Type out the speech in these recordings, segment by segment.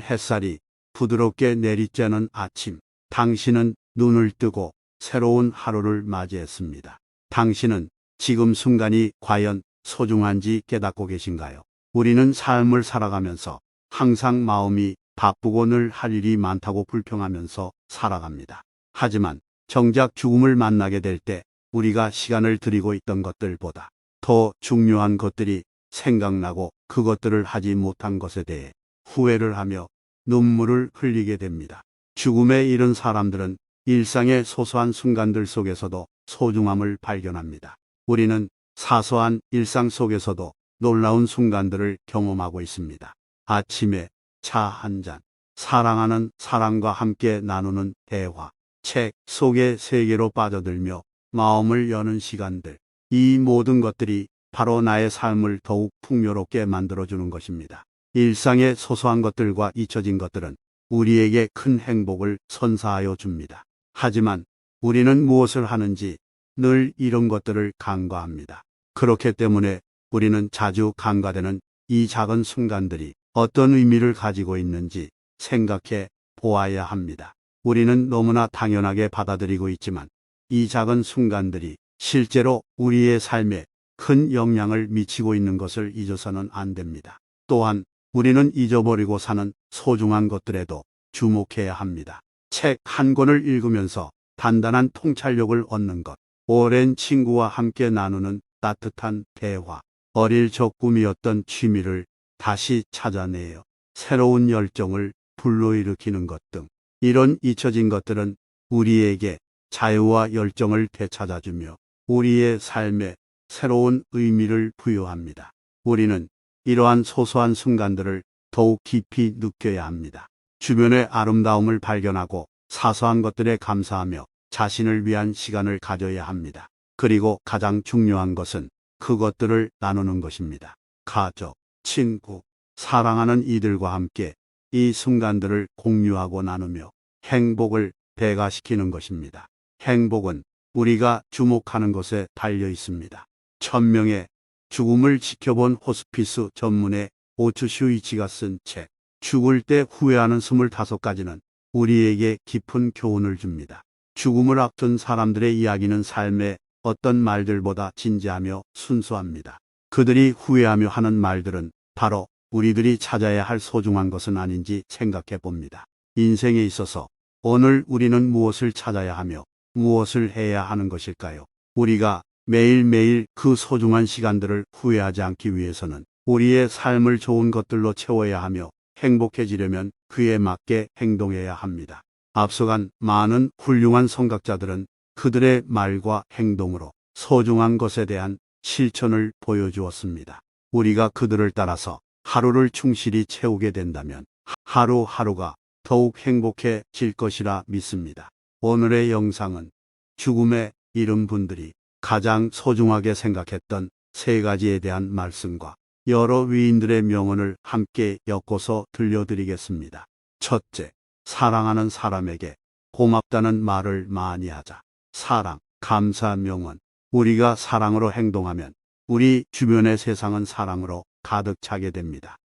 햇살이 부드럽게 내리쬐는 아침, 당신은 눈을 뜨고 새로운 하루를 맞이했습니다. 당신은 지금 순간이 과연 소중한지 깨닫고 계신가요? 우리는 삶을 살아가면서 항상 마음이 바쁘고 늘 할 일이 많다고 불평하면서 살아갑니다. 하지만 정작 죽음을 만나게 될 때 우리가 시간을 들이고 있던 것들보다 더 중요한 것들이 생각나고 그것들을 하지 못한 것에 대해 후회를 하며 눈물을 흘리게 됩니다. 죽음에 이른 사람들은 일상의 소소한 순간들 속에서도 소중함을 발견합니다. 우리는 사소한 일상 속에서도 놀라운 순간들을 경험하고 있습니다. 아침에 차 한 잔, 사랑하는 사람과 함께 나누는 대화, 책 속의 세계로 빠져들며 마음을 여는 시간들, 이 모든 것들이 바로 나의 삶을 더욱 풍요롭게 만들어주는 것입니다. 일상의 소소한 것들과 잊혀진 것들은 우리에게 큰 행복을 선사하여 줍니다. 하지만 우리는 무엇을 하는지 늘 이런 것들을 간과합니다. 그렇기 때문에 우리는 자주 간과되는 이 작은 순간들이 어떤 의미를 가지고 있는지 생각해 보아야 합니다. 우리는 너무나 당연하게 받아들이고 있지만 이 작은 순간들이 실제로 우리의 삶에 큰 영향을 미치고 있는 것을 잊어서는 안 됩니다. 또한 우리는 잊어버리고 사는 소중한 것들에도 주목해야 합니다. 책 한 권을 읽으면서 단단한 통찰력을 얻는 것, 오랜 친구와 함께 나누는 따뜻한 대화, 어릴 적 꿈이었던 취미를 다시 찾아내어 새로운 열정을 불러일으키는 것 등 이런 잊혀진 것들은 우리에게 자유와 열정을 되찾아주며 우리의 삶에 새로운 의미를 부여합니다. 우리는 이러한 소소한 순간들을 더욱 깊이 느껴야 합니다. 주변의 아름다움을 발견하고 사소한 것들에 감사하며 자신을 위한 시간을 가져야 합니다. 그리고 가장 중요한 것은 그것들을 나누는 것입니다. 가족, 친구, 사랑하는 이들과 함께 이 순간들을 공유하고 나누며 행복을 배가시키는 것입니다. 행복은 우리가 주목하는 것에 달려 있습니다. 1000명의 죽음을 지켜본 호스피스 전문의 오츠 슈이치가 쓴 책, 죽을 때 후회하는 25가지는 우리에게 깊은 교훈을 줍니다. 죽음을 앞둔 사람들의 이야기는 삶의 어떤 말들보다 진지하며 순수합니다. 그들이 후회하며 하는 말들은 바로 우리들이 찾아야 할 소중한 것은 아닌지 생각해 봅니다. 인생에 있어서 오늘 우리는 무엇을 찾아야 하며 무엇을 해야 하는 것일까요? 우리가 매일매일 그 소중한 시간들을 후회하지 않기 위해서는 우리의 삶을 좋은 것들로 채워야 하며 행복해지려면 그에 맞게 행동해야 합니다. 앞서간 많은 훌륭한 선각자들은 그들의 말과 행동으로 소중한 것에 대한 실천을 보여주었습니다. 우리가 그들을 따라서 하루를 충실히 채우게 된다면 하루하루가 더욱 행복해질 것이라 믿습니다. 오늘의 영상은 죽음에 이른 분들이 가장 소중하게 생각했던 3가지에 대한 말씀과 여러 위인들의 명언을 함께 엮어서 들려드리겠습니다. 첫째, 사랑하는 사람에게 고맙다는 말을 많이 하자. 사랑, 감사 명언. 우리가 사랑으로 행동하면 우리 주변의 세상은 사랑으로 가득 차게 됩니다.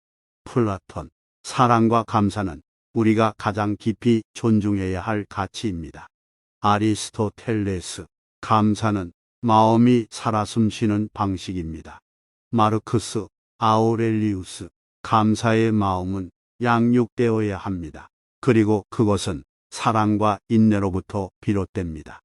플라톤, 사랑과 감사는 우리가 가장 깊이 존중해야 할 가치입니다. 아리스토텔레스, 감사는 마음이 살아 숨쉬는 방식입니다. 마르크스 아우렐리우스, 감사의 마음은 양육되어야 합니다. 그리고 그것은 사랑과 인내로부터 비롯됩니다.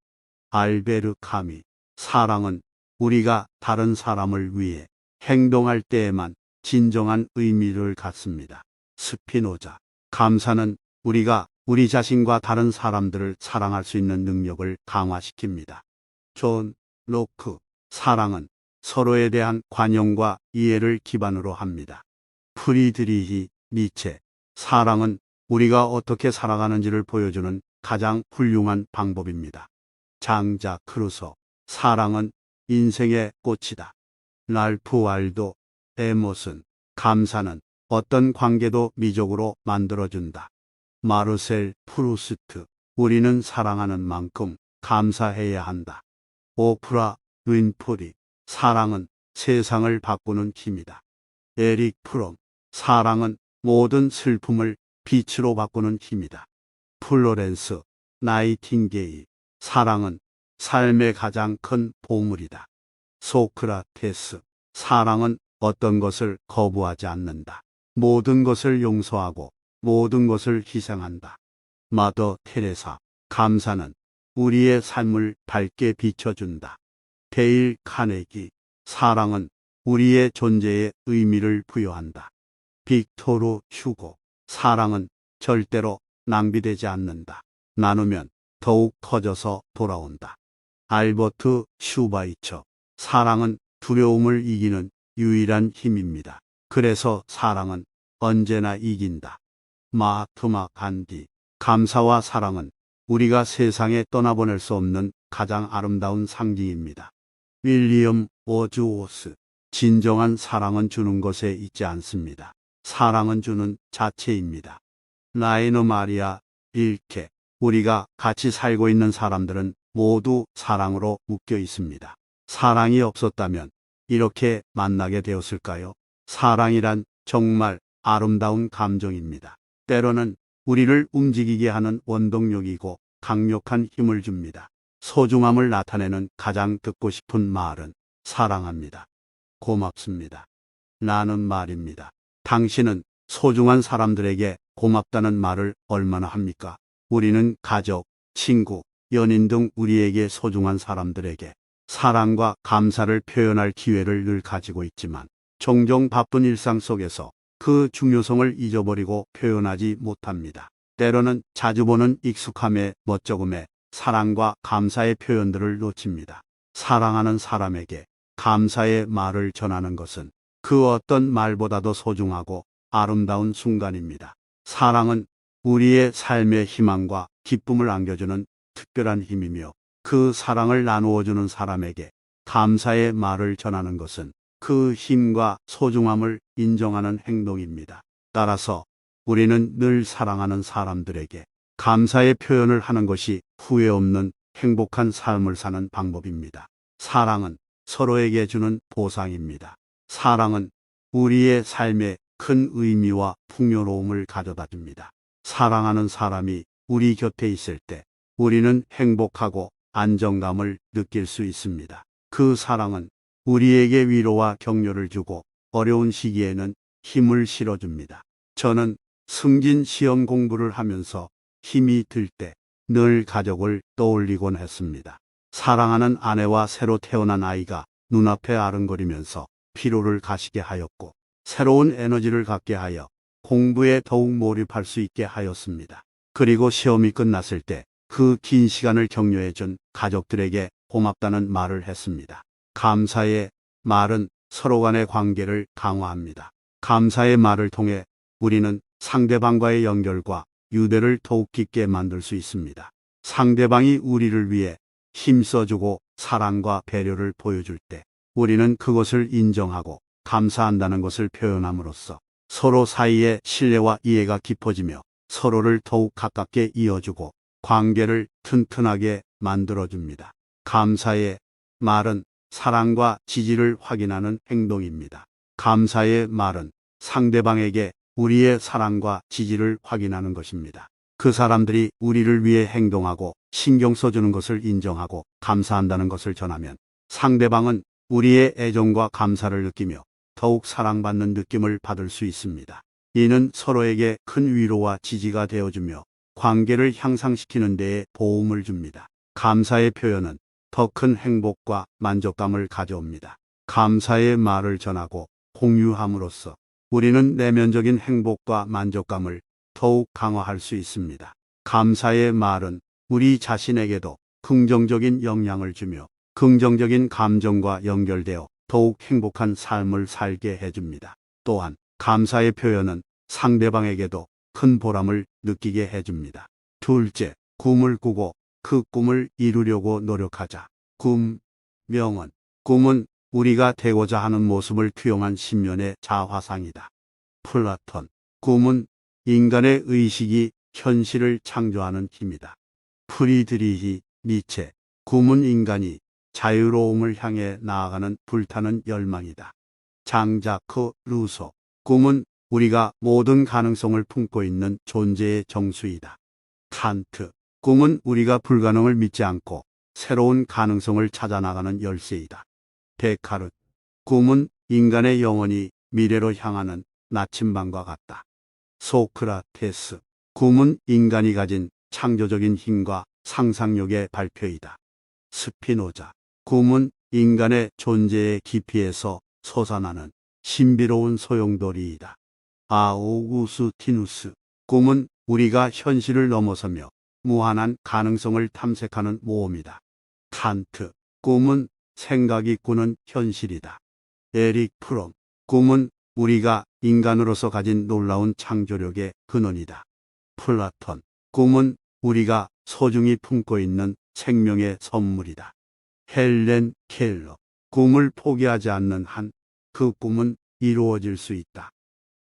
알베르 카미, 사랑은 우리가 다른 사람을 위해 행동할 때에만 진정한 의미를 갖습니다. 스피노자, 감사는 우리가 우리 자신과 다른 사람들을 사랑할 수 있는 능력을 강화시킵니다. 존 로크, 사랑은 서로에 대한 관용과 이해를 기반으로 합니다. 프리드리히 니체, 사랑은 우리가 어떻게 살아가는지를 보여주는 가장 훌륭한 방법입니다. 장자 크루소, 사랑은 인생의 꽃이다. 랄프 waldo 에머슨, 감사는 어떤 관계도 미적으로 만들어준다. 마르셀 프루스트, 우리는 사랑하는 만큼 감사해야 한다. 오프라 윈프리, 사랑은 세상을 바꾸는 힘이다. 에릭 프롬, 사랑은 모든 슬픔을 빛으로 바꾸는 힘이다. 플로렌스 나이팅게일. 사랑은 삶의 가장 큰 보물이다. 소크라테스. 사랑은 어떤 것을 거부하지 않는다. 모든 것을 용서하고 모든 것을 희생한다. 마더 테레사. 감사는 우리의 삶을 밝게 비춰준다. 데일 카네기. 사랑은 우리의 존재에 의미를 부여한다. 빅토르 휴고. 사랑은 절대로 낭비되지 않는다. 나누면 더욱 커져서 돌아온다. 알버트 슈바이처. 사랑은 두려움을 이기는 유일한 힘입니다. 그래서 사랑은 언제나 이긴다. 마하트마 간디. 감사와 사랑은 우리가 세상에 떠나보낼 수 없는 가장 아름다운 상징입니다. 윌리엄 워즈워스. 진정한 사랑은 주는 것에 있지 않습니다. 사랑은 주는 자체입니다. 라이너 마리아 릴케. 우리가 같이 살고 있는 사람들은 모두 사랑으로 묶여 있습니다. 사랑이 없었다면 이렇게 만나게 되었을까요? 사랑이란 정말 아름다운 감정입니다. 때로는 우리를 움직이게 하는 원동력이고 강력한 힘을 줍니다. 소중함을 나타내는 가장 듣고 싶은 말은 사랑합니다. 고맙습니다. 라는 말입니다. 당신은 소중한 사람들에게 고맙다는 말을 얼마나 합니까? 우리는 가족, 친구, 연인 등 우리에게 소중한 사람들에게 사랑과 감사를 표현할 기회를 늘 가지고 있지만 종종 바쁜 일상 속에서 그 중요성을 잊어버리고 표현하지 못합니다. 때로는 자주 보는 익숙함에 멋쩍음에 사랑과 감사의 표현들을 놓칩니다. 사랑하는 사람에게 감사의 말을 전하는 것은 그 어떤 말보다도 소중하고 아름다운 순간입니다. 사랑은 우리의 삶의 희망과 기쁨을 안겨주는 특별한 힘이며 그 사랑을 나누어주는 사람에게 감사의 말을 전하는 것은 그 힘과 소중함을 인정하는 행동입니다. 따라서 우리는 늘 사랑하는 사람들에게 감사의 표현을 하는 것이 후회 없는 행복한 삶을 사는 방법입니다. 사랑은 서로에게 주는 보상입니다. 사랑은 우리의 삶에 큰 의미와 풍요로움을 가져다 줍니다. 사랑하는 사람이 우리 곁에 있을 때 우리는 행복하고 안정감을 느낄 수 있습니다. 그 사랑은 우리에게 위로와 격려를 주고 어려운 시기에는 힘을 실어줍니다. 저는 승진 시험 공부를 하면서 힘이 들 때 늘 가족을 떠올리곤 했습니다. 사랑하는 아내와 새로 태어난 아이가 눈앞에 아른거리면서 피로를 가시게 하였고 새로운 에너지를 갖게 하여 공부에 더욱 몰입할 수 있게 하였습니다. 그리고 시험이 끝났을 때 그 긴 시간을 격려해 준 가족들에게 고맙다는 말을 했습니다. 감사의 말은 서로 간의 관계를 강화합니다. 감사의 말을 통해 우리는 상대방과의 연결과 유대를 더욱 깊게 만들 수 있습니다. 상대방이 우리를 위해 힘써주고 사랑과 배려를 보여줄 때 우리는 그것을 인정하고 감사한다는 것을 표현함으로써 서로 사이의 신뢰와 이해가 깊어지며 서로를 더욱 가깝게 이어주고 관계를 튼튼하게 만들어줍니다. 감사의 말은 사랑과 지지를 확인하는 행동입니다. 감사의 말은 상대방에게 우리의 사랑과 지지를 확인하는 것입니다. 그 사람들이 우리를 위해 행동하고 신경 써주는 것을 인정하고 감사한다는 것을 전하면 상대방은 우리의 애정과 감사를 느끼며 더욱 사랑받는 느낌을 받을 수 있습니다. 이는 서로에게 큰 위로와 지지가 되어주며 관계를 향상시키는 데에 도움을 줍니다. 감사의 표현은 더 큰 행복과 만족감을 가져옵니다. 감사의 말을 전하고 공유함으로써 우리는 내면적인 행복과 만족감을 더욱 강화할 수 있습니다. 감사의 말은 우리 자신에게도 긍정적인 영향을 주며 긍정적인 감정과 연결되어 더욱 행복한 삶을 살게 해줍니다. 또한 감사의 표현은 상대방에게도 큰 보람을 느끼게 해줍니다. 둘째, 꿈을 꾸고 그 꿈을 이루려고 노력하자. 꿈, 명언. 꿈은 우리가 되고자 하는 모습을 투영한 신년의 자화상이다. 플라톤. 꿈은 인간의 의식이 현실을 창조하는 힘이다. 프리드리히 니체. 꿈은 인간이 자유로움을 향해 나아가는 불타는 열망이다. 장자크 루소. 꿈은 우리가 모든 가능성을 품고 있는 존재의 정수이다. 칸트, 꿈은 우리가 불가능을 믿지 않고 새로운 가능성을 찾아 나가는 열쇠이다. 데카르트, 꿈은 인간의 영혼이 미래로 향하는 나침반과 같다. 소크라테스, 꿈은 인간이 가진 창조적인 힘과 상상력의 발표이다. 스피노자, 꿈은 인간의 존재의 깊이에서 솟아나는 신비로운 소용돌이이다. 아우구스티누스, 꿈은 우리가 현실을 넘어서며 무한한 가능성을 탐색하는 모험이다. 칸트, 꿈은 생각이 꾸는 현실이다. 에릭 프롬, 꿈은 우리가 인간으로서 가진 놀라운 창조력의 근원이다. 플라톤, 꿈은 우리가 소중히 품고 있는 생명의 선물이다. 헬렌 켈러, 꿈을 포기하지 않는 한 그 꿈은 이루어질 수 있다.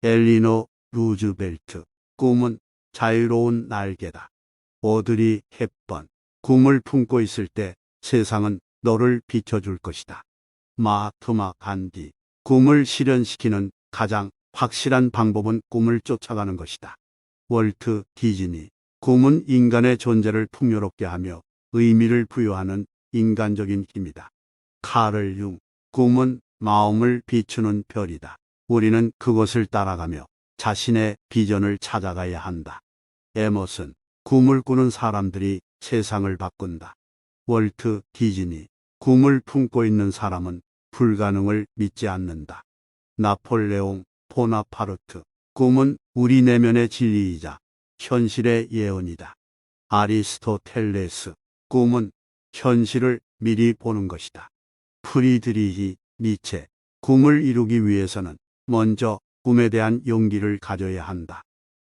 엘리노 루즈벨트, 꿈은 자유로운 날개다. 오드리 헵번, 꿈을 품고 있을 때 세상은 너를 비춰줄 것이다. 마하트마 간디, 꿈을 실현시키는 가장 확실한 방법은 꿈을 쫓아가는 것이다. 월트 디즈니, 꿈은 인간의 존재를 풍요롭게 하며 의미를 부여하는 인간적인 힘이다. 카를 융, 꿈은 마음을 비추는 별이다. 우리는 그것을 따라가며 자신의 비전을 찾아가야 한다. 에머슨, 꿈을 꾸는 사람들이 세상을 바꾼다. 월트 디즈니, 꿈을 품고 있는 사람은 불가능을 믿지 않는다. 나폴레옹 보나파르트, 꿈은 우리 내면의 진리이자 현실의 예언이다. 아리스토텔레스, 꿈은 현실을 미리 보는 것이다. 프리드리히 니체, 꿈을 이루기 위해서는 먼저 꿈에 대한 용기를 가져야 한다.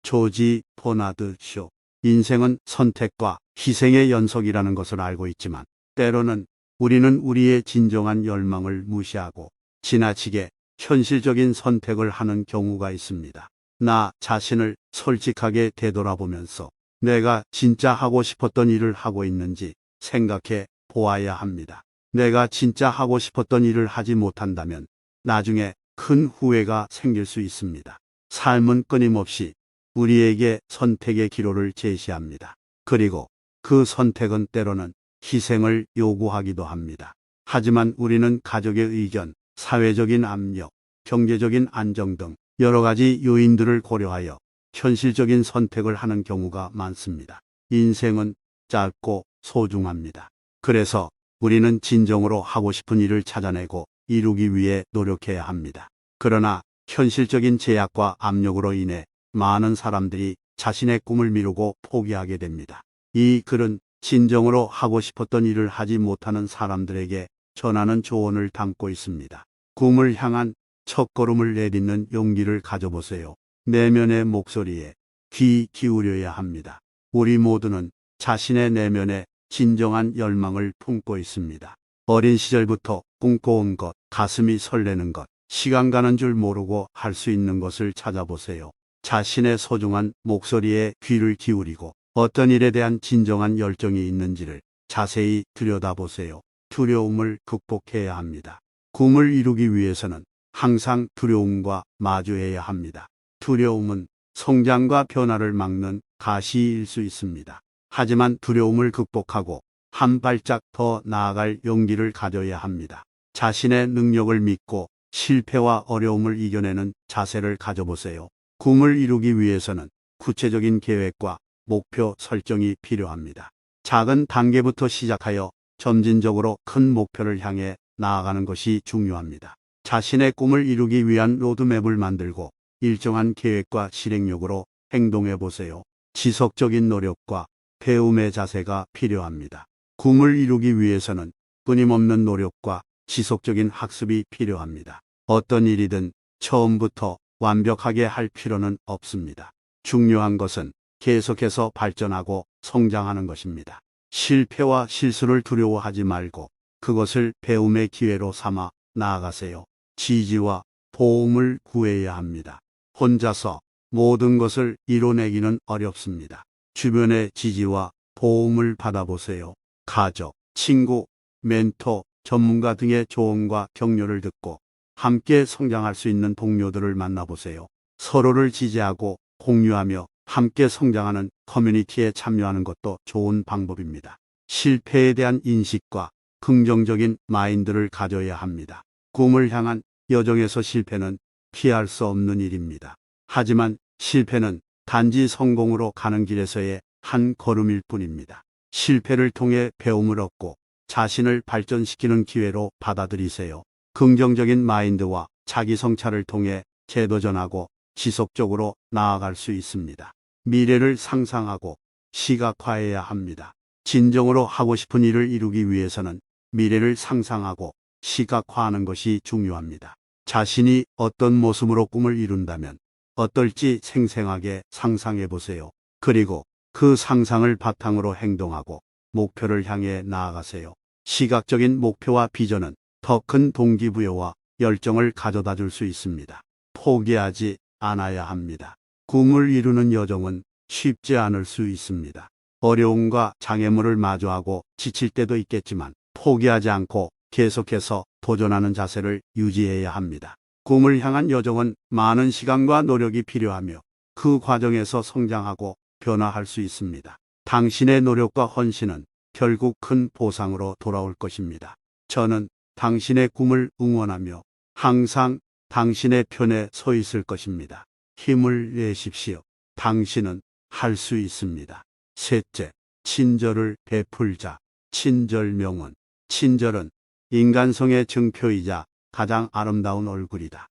조지 버나드 쇼, 인생은 선택과 희생의 연속이라는 것을 알고 있지만 때로는 우리는 우리의 진정한 열망을 무시하고 지나치게 현실적인 선택을 하는 경우가 있습니다. 나 자신을 솔직하게 되돌아보면서 내가 진짜 하고 싶었던 일을 하고 있는지 생각해 보아야 합니다. 내가 진짜 하고 싶었던 일을 하지 못한다면 나중에 큰 후회가 생길 수 있습니다. 삶은 끊임없이 우리에게 선택의 기로를 제시합니다. 그리고 그 선택은 때로는 희생을 요구하기도 합니다. 하지만 우리는 가족의 의견, 사회적인 압력, 경제적인 안정 등 여러 가지 요인들을 고려하여 현실적인 선택을 하는 경우가 많습니다. 인생은 짧고 소중합니다. 그래서 우리는 진정으로 하고 싶은 일을 찾아내고 이루기 위해 노력해야 합니다. 그러나 현실적인 제약과 압력으로 인해 많은 사람들이 자신의 꿈을 미루고 포기하게 됩니다. 이 글은 진정으로 하고 싶었던 일을 하지 못하는 사람들에게 전하는 조언을 담고 있습니다. 꿈을 향한 첫걸음을 내딛는 용기를 가져보세요. 내면의 목소리에 귀 기울여야 합니다. 우리 모두는 자신의 내면에 진정한 열망을 품고 있습니다. 어린 시절부터 꿈꿔온 것, 가슴이 설레는 것, 시간 가는 줄 모르고 할 수 있는 것을 찾아보세요. 자신의 소중한 목소리에 귀를 기울이고 어떤 일에 대한 진정한 열정이 있는지를 자세히 들여다보세요. 두려움을 극복해야 합니다. 꿈을 이루기 위해서는 항상 두려움과 마주해야 합니다. 두려움은 성장과 변화를 막는 가시일 수 있습니다. 하지만 두려움을 극복하고 한 발짝 더 나아갈 용기를 가져야 합니다. 자신의 능력을 믿고 실패와 어려움을 이겨내는 자세를 가져보세요. 꿈을 이루기 위해서는 구체적인 계획과 목표 설정이 필요합니다. 작은 단계부터 시작하여 점진적으로 큰 목표를 향해 나아가는 것이 중요합니다. 자신의 꿈을 이루기 위한 로드맵을 만들고 일정한 계획과 실행력으로 행동해 보세요. 지속적인 노력과 배움의 자세가 필요합니다. 꿈을 이루기 위해서는 끊임없는 노력과 지속적인 학습이 필요합니다. 어떤 일이든 처음부터 완벽하게 할 필요는 없습니다. 중요한 것은 계속해서 발전하고 성장하는 것입니다. 실패와 실수를 두려워하지 말고 그것을 배움의 기회로 삼아 나아가세요. 지지와 도움을 구해야 합니다. 혼자서 모든 것을 이뤄내기는 어렵습니다. 주변의 지지와 도움을 받아보세요. 가족, 친구, 멘토, 전문가 등의 조언과 격려를 듣고 함께 성장할 수 있는 동료들을 만나보세요. 서로를 지지하고 공유하며 함께 성장하는 커뮤니티에 참여하는 것도 좋은 방법입니다. 실패에 대한 인식과 긍정적인 마인드를 가져야 합니다. 꿈을 향한 여정에서 실패는 피할 수 없는 일입니다. 하지만 실패는 단지 성공으로 가는 길에서의 한 걸음일 뿐입니다. 실패를 통해 배움을 얻고 자신을 발전시키는 기회로 받아들이세요. 긍정적인 마인드와 자기 성찰을 통해 재도전하고 지속적으로 나아갈 수 있습니다. 미래를 상상하고 시각화해야 합니다. 진정으로 하고 싶은 일을 이루기 위해서는 미래를 상상하고 시각화하는 것이 중요합니다. 자신이 어떤 모습으로 꿈을 이룬다면 어떨지 생생하게 상상해 보세요. 그리고 그 상상을 바탕으로 행동하고 목표를 향해 나아가세요. 시각적인 목표와 비전은 더 큰 동기부여와 열정을 가져다 줄 수 있습니다. 포기하지 않아야 합니다. 꿈을 이루는 여정은 쉽지 않을 수 있습니다. 어려움과 장애물을 마주하고 지칠 때도 있겠지만 포기하지 않고 계속해서 도전하는 자세를 유지해야 합니다. 꿈을 향한 여정은 많은 시간과 노력이 필요하며 그 과정에서 성장하고 변화할 수 있습니다. 당신의 노력과 헌신은 결국 큰 보상으로 돌아올 것입니다. 저는 당신의 꿈을 응원하며 항상 당신의 편에 서 있을 것입니다. 힘을 내십시오. 당신은 할 수 있습니다. 셋째, 친절을 베풀자. 친절명언. 친절은 인간성의 증표이자 가장 아름다운 얼굴이다.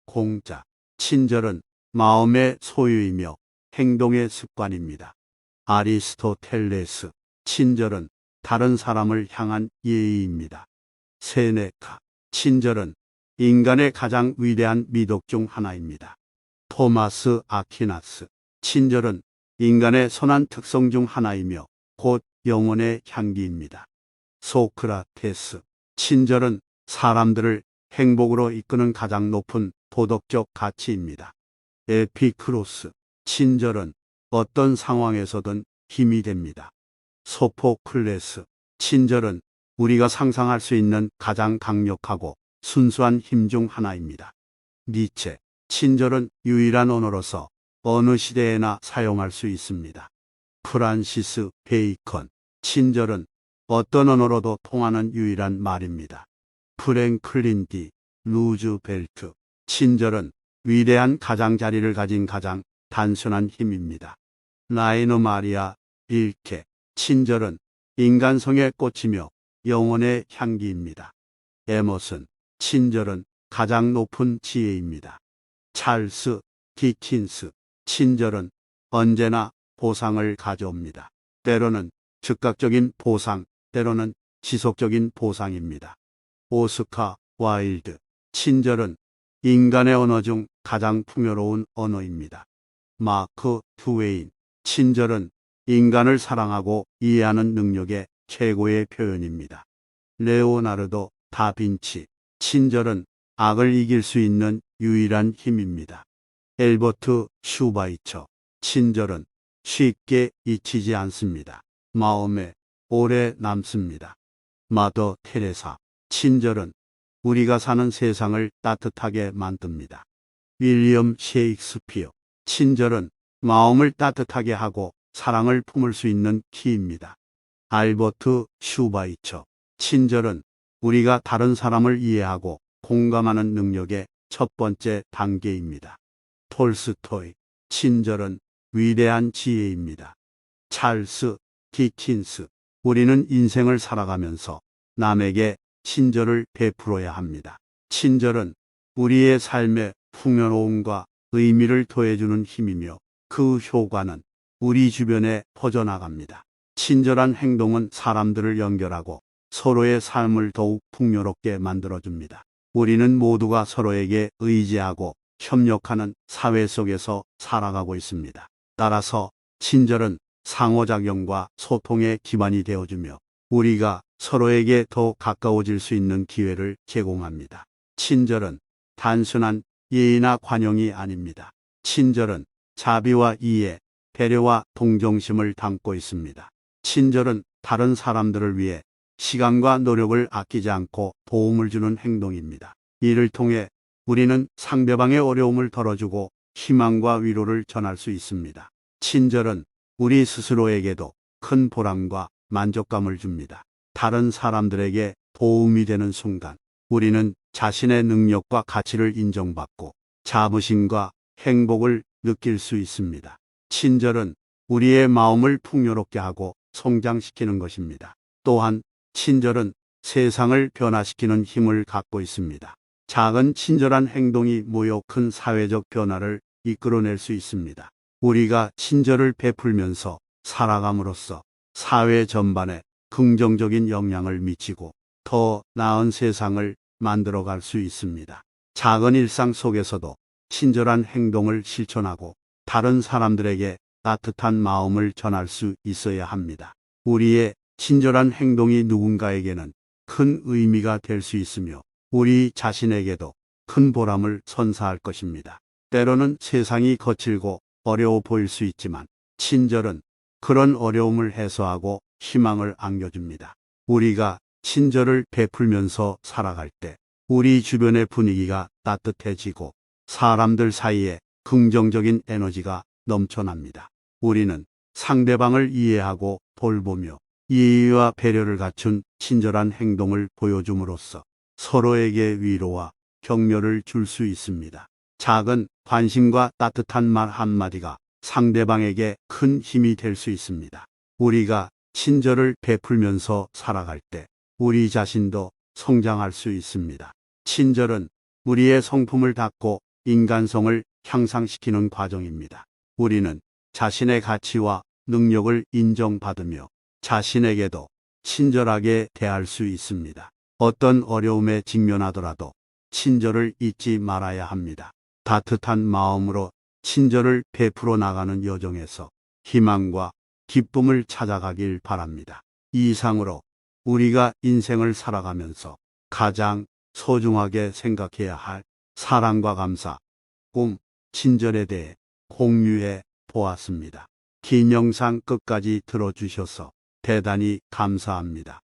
공자. 친절은 마음의 소유이며 행동의 습관입니다. 아리스토텔레스. 친절은 다른 사람을 향한 예의입니다. 세네카. 친절은 인간의 가장 위대한 미덕 중 하나입니다. 토마스 아퀴나스. 친절은 인간의 선한 특성 중 하나이며 곧 영혼의 향기입니다. 소크라테스. 친절은 사람들을 행복으로 이끄는 가장 높은 도덕적 가치입니다. 에피크로스. 친절은 어떤 상황에서든 힘이 됩니다. 소포클레스. 친절은 우리가 상상할 수 있는 가장 강력하고 순수한 힘 중 하나입니다. 니체. 친절은 유일한 언어로서 어느 시대에나 사용할 수 있습니다. 프란시스 베이컨. 친절은 어떤 언어로도 통하는 유일한 말입니다. 프랭클린 디 루즈벨트. 친절은 위대한 가장자리를 가진 가장 단순한 힘입니다. 라이너 마리아 릴케. 친절은 인간성의 꽃이며 영혼의 향기입니다. 에머슨. 친절은 가장 높은 지혜입니다. 찰스 디킨스. 친절은 언제나 보상을 가져옵니다. 때로는 즉각적인 보상, 때로는 지속적인 보상입니다. 오스카 와일드. 친절은 인간의 언어 중 가장 풍요로운 언어입니다. 마크 트웨인. 친절은 인간을 사랑하고 이해하는 능력의 최고의 표현입니다. 레오나르도 다빈치. 친절은 악을 이길 수 있는 유일한 힘입니다. 엘버트 슈바이처. 친절은 쉽게 잊히지 않습니다. 마음에 오래 남습니다. 마더 테레사. 친절은 우리가 사는 세상을 따뜻하게 만듭니다. 윌리엄 셰익스피어. 친절은 마음을 따뜻하게 하고 사랑을 품을 수 있는 키입니다. 알버트 슈바이처. 친절은 우리가 다른 사람을 이해하고 공감하는 능력의 첫 번째 단계입니다. 톨스토이. 친절은 위대한 지혜입니다. 찰스 디킨스. 우리는 인생을 살아가면서 남에게 친절을 베풀어야 합니다. 친절은 우리의 삶에 풍요로움과 의미를 더해주는 힘이며 그 효과는 우리 주변에 퍼져나갑니다. 친절한 행동은 사람들을 연결하고 서로의 삶을 더욱 풍요롭게 만들어줍니다. 우리는 모두가 서로에게 의지하고 협력하는 사회 속에서 살아가고 있습니다. 따라서 친절은 상호작용과 소통의 기반이 되어주며 우리가 서로에게 더 가까워질 수 있는 기회를 제공합니다. 친절은 단순한 예의나 관용이 아닙니다. 친절은 자비와 이해, 배려와 동정심을 담고 있습니다. 친절은 다른 사람들을 위해 시간과 노력을 아끼지 않고 도움을 주는 행동입니다. 이를 통해 우리는 상대방의 어려움을 덜어주고 희망과 위로를 전할 수 있습니다. 친절은 우리 스스로에게도 큰 보람과 만족감을 줍니다. 다른 사람들에게 도움이 되는 순간 우리는 자신의 능력과 가치를 인정받고 자부심과 행복을 느낄 수 있습니다. 친절은 우리의 마음을 풍요롭게 하고 성장시키는 것입니다. 또한 친절은 세상을 변화시키는 힘을 갖고 있습니다. 작은 친절한 행동이 모여 큰 사회적 변화를 이끌어낼 수 있습니다. 우리가 친절을 베풀면서 살아감으로써 사회 전반에 긍정적인 영향을 미치고 더 나은 세상을 만들어갈 수 있습니다. 작은 일상 속에서도 친절한 행동을 실천하고 다른 사람들에게 따뜻한 마음을 전할 수 있어야 합니다. 우리의 친절한 행동이 누군가에게는 큰 의미가 될 수 있으며 우리 자신에게도 큰 보람을 선사할 것입니다. 때로는 세상이 거칠고 어려워 보일 수 있지만 친절은 그런 어려움을 해소하고 희망을 안겨줍니다. 우리가 친절을 베풀면서 살아갈 때 우리 주변의 분위기가 따뜻해지고 사람들 사이에 긍정적인 에너지가 넘쳐납니다. 우리는 상대방을 이해하고 돌보며 예의와 배려를 갖춘 친절한 행동을 보여줌으로써 서로에게 위로와 격려를 줄 수 있습니다. 작은 관심과 따뜻한 말 한마디가 상대방에게 큰 힘이 될 수 있습니다. 우리가 친절을 베풀면서 살아갈 때 우리 자신도 성장할 수 있습니다. 친절은 우리의 성품을 닦고 인간성을 향상시키는 과정입니다. 우리는 자신의 가치와 능력을 인정받으며 자신에게도 친절하게 대할 수 있습니다. 어떤 어려움에 직면하더라도 친절을 잊지 말아야 합니다. 따뜻한 마음으로 친절을 베풀어 나가는 여정에서 희망과 기쁨을 찾아가길 바랍니다. 이상으로 우리가 인생을 살아가면서 가장 소중하게 생각해야 할 사랑과 감사, 꿈, 친절에 대해 공유해 보았습니다. 긴 영상 끝까지 들어주셔서 대단히 감사합니다.